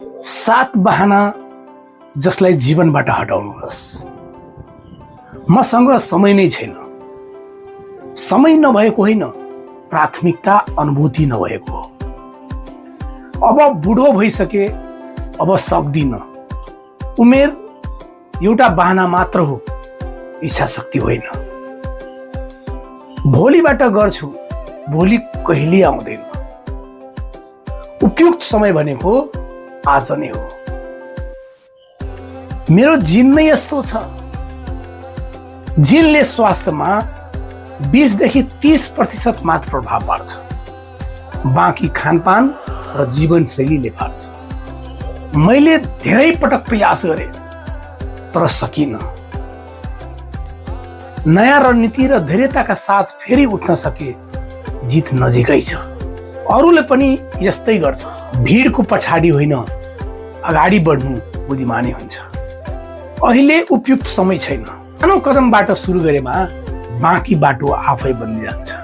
सात बहाना जसलाई जीवनबाट हटाउनुहोस्। मसँग समय नै छैन। समय नभएको होइन, प्राथमिकता अनुभूति नभएको। अब बुढो भइसके, अब सक्दिन। उमेर एउटा बहाना मात्र हो, इच्छा शक्ति होइन। भोलिबाट गर्छु, भोलि कहिले आउँदैन। उपयुक्त समय भनेको आज नै हो। मेरो जिन नै यस्तो छ। जिनले स्वास्थ्यमा 20 देखि 30% मात्र प्रभाव पार्छ, बाँकी खानपान र जीवनशैलीले पार्छ। मैले धेरै पटक प्रयास गरेँ तर सकिन। नयाँ रणनीति र धैर्यताका साथ फेरि उठ्न सके जित नजिकै छ। अरूले पनि यस्तै गर्छ। भिडको पछाडि होइन, अगाडि बढ्नु बुद्धिमानी हुन्छ। अहिले उपयुक्त समय छैन। सानो कदमबाट सुरु गरेमा बाँकी बाटो आफै बनिजान्छ।